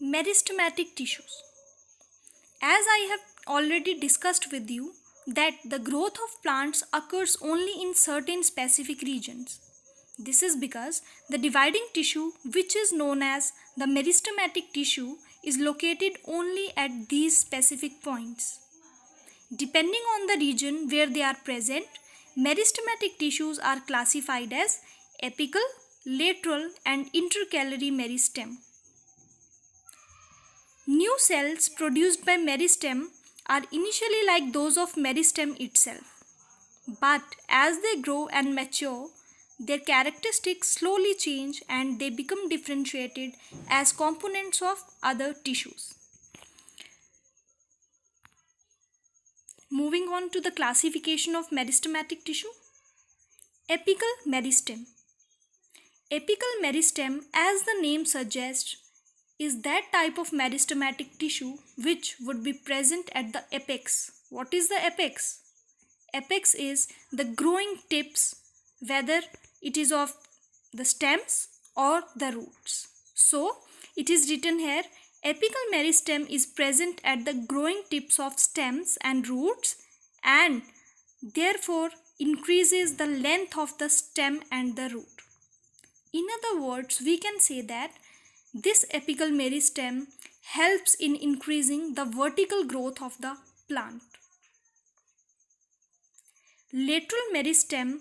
Meristematic tissues. As I have already discussed with you, that the growth of plants occurs only in certain specific regions. This is because the dividing tissue, which is known as the meristematic tissue, is located only at these specific points. Depending on the region where they are present, meristematic tissues are classified as apical, lateral, and intercalary meristem. New cells produced by meristem are initially like those of meristem itself. But as they grow and mature, their characteristics slowly change and they become differentiated as components of other tissues. Moving on to the classification of meristematic tissue. Apical meristem. Apical meristem, as the name suggests, is that type of meristematic tissue which would be present at the apex. What is the apex? Apex is the growing tips, whether it is of the stems or the roots. So, it is written here, apical meristem is present at the growing tips of stems and roots and therefore increases the length of the stem and the root. In other words, we can say that this apical meristem helps in increasing the vertical growth of the plant. Lateral meristem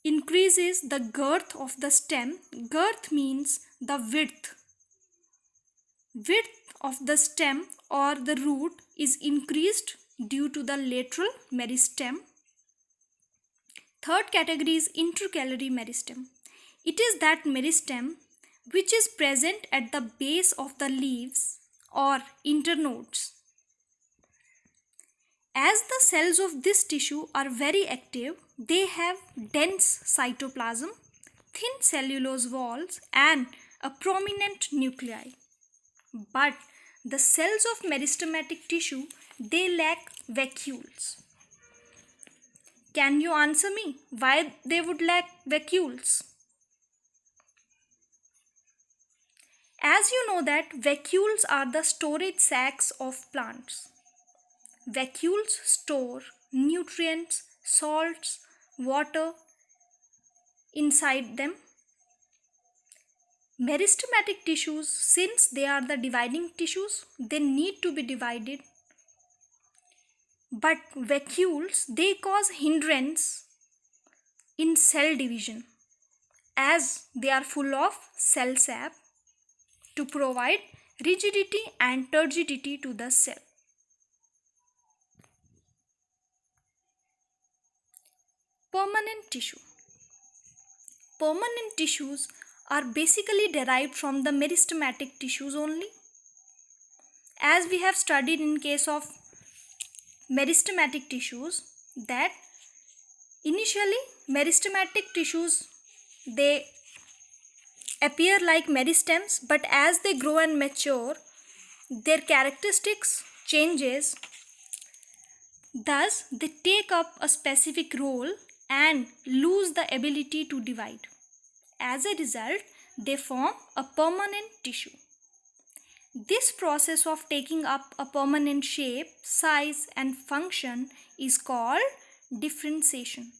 increases the girth of the stem. Girth means the width. Width of the stem or the root is increased due to the lateral meristem. Third category is intercalary meristem. It is that meristem which is present at the base of the leaves or internodes. As the cells of this tissue are very active, they have dense cytoplasm, thin cellulose walls and a prominent nuclei. But the cells of meristematic tissue, they lack vacuoles. Can you answer me why they would lack vacuoles? As you know that vacuoles are the storage sacs of plants. Vacuoles store nutrients, salts, water inside them. Meristematic tissues, since they are the dividing tissues, they need to be divided. But vacuoles, they cause hindrance in cell division as they are full of cell sap to provide rigidity and turgidity to the cell. Permanent tissue. Permanent tissues are basically derived from the meristematic tissues only. As we have studied in case of meristematic tissues, that initially meristematic tissues, they appear like meristems, but as they grow and mature, their characteristics changes. Thus, they take up a specific role and lose the ability to divide. As a result, they form a permanent tissue. This process of taking up a permanent shape, size and function is called differentiation.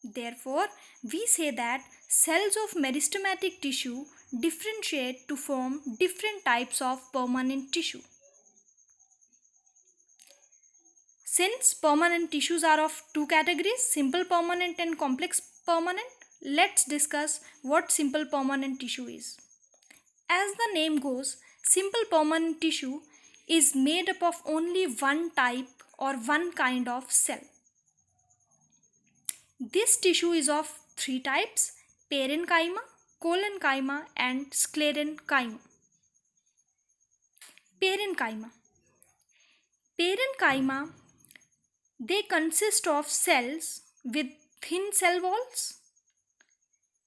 Therefore, we say that cells of meristematic tissue differentiate to form different types of permanent tissue. Since permanent tissues are of two categories, simple permanent and complex permanent, let's discuss what simple permanent tissue is. As the name goes, simple permanent tissue is made up of only one type or one kind of cell. This tissue is of three types: parenchyma, collenchyma and sclerenchyma. Parenchyma. Parenchyma, they consist of cells with thin cell walls.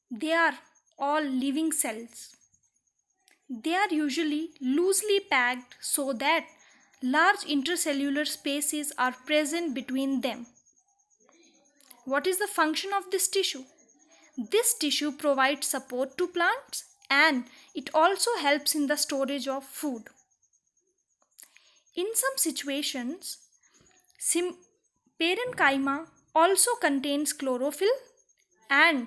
They are all living cells. They are usually loosely packed so that large intercellular spaces are present between them. What is the function of this tissue? This tissue provides support to plants and it also helps in the storage of food. In some situations, parenchyma also contains chlorophyll and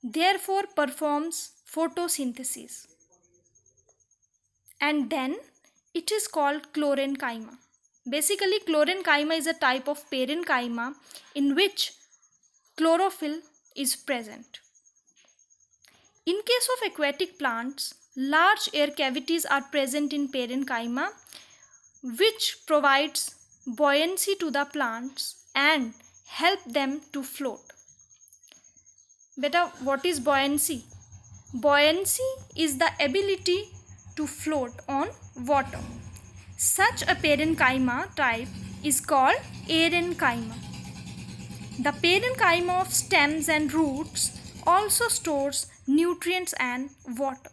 therefore performs photosynthesis. And then it is called chlorenchyma. Basically, chlorenchyma is a type of parenchyma in which chlorophyll is present. In case of aquatic plants, large air cavities are present in parenchyma, which provides buoyancy to the plants and help them to float. Beta, what is buoyancy? Buoyancy is the ability to float on water. Such a parenchyma type is called aerenchyma. The parenchyma of stems and roots also stores nutrients and water.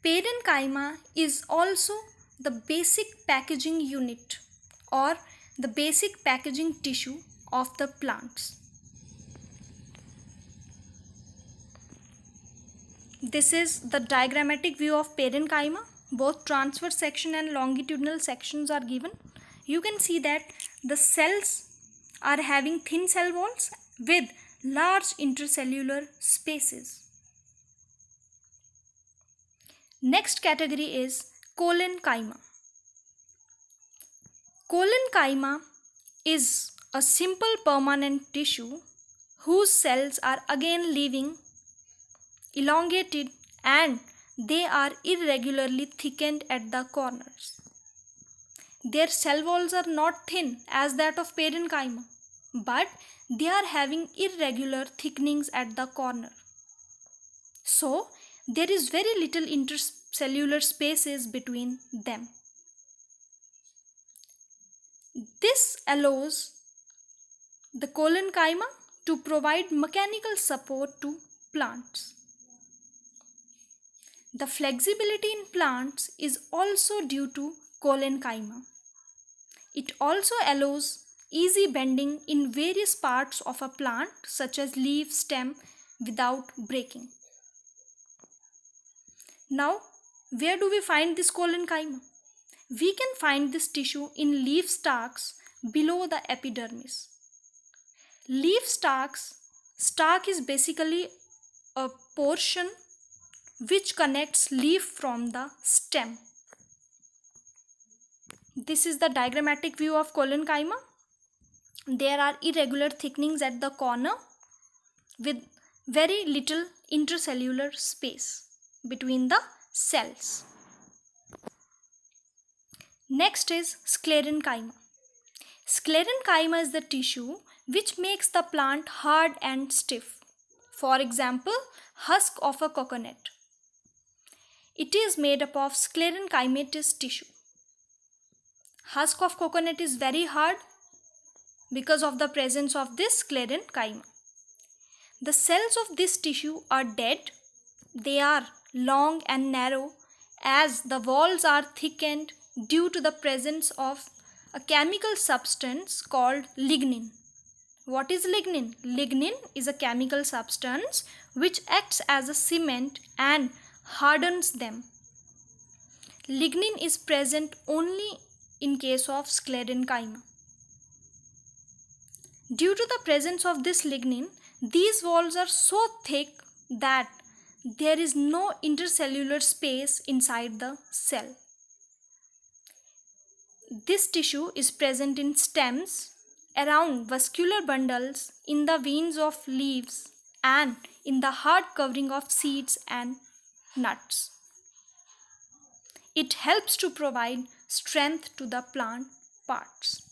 Parenchyma is also the basic packaging unit or the basic packaging tissue of the plants. This is the diagrammatic view of parenchyma. Both transverse section and longitudinal sections are given. You can see that the cells are having thin cell walls with large intercellular spaces. Next category is collenchyma. Collenchyma is a simple permanent tissue whose cells are again living, elongated, and they are irregularly thickened at the corners. Their cell walls are not thin as that of parenchyma, but they are having irregular thickenings at the corner. So, there is very little intercellular spaces between them. This allows the collenchyma to provide mechanical support to plants. The flexibility in plants is also due to collenchyma. It also allows easy bending in various parts of a plant such as leaf, stem without breaking. Now, where do we find this collenchyma? We can find this tissue in leaf stalks below the epidermis. Leaf stalks, stalk is basically a portion which connects leaf from the stem. This is the diagrammatic view of collenchyma. There are irregular thickenings at the corner with very little intercellular space between the cells. Next is sclerenchyma. Sclerenchyma is the tissue which makes the plant hard and stiff. For example, husk of a coconut. It is made up of sclerenchymatous tissue. Husk of coconut is very hard because of the presence of this sclerenchyma. The cells of this tissue are dead. They are long and narrow as the walls are thickened due to the presence of a chemical substance called lignin. What is lignin? Lignin is a chemical substance which acts as a cement and hardens them. Lignin is present only in case of sclerenchyma. Due to the presence of this lignin, these walls are so thick that there is no intercellular space inside the cell. This tissue is present in stems, around vascular bundles, in the veins of leaves, and in the hard covering of seeds and nuts. It helps to provide strength to the plant parts.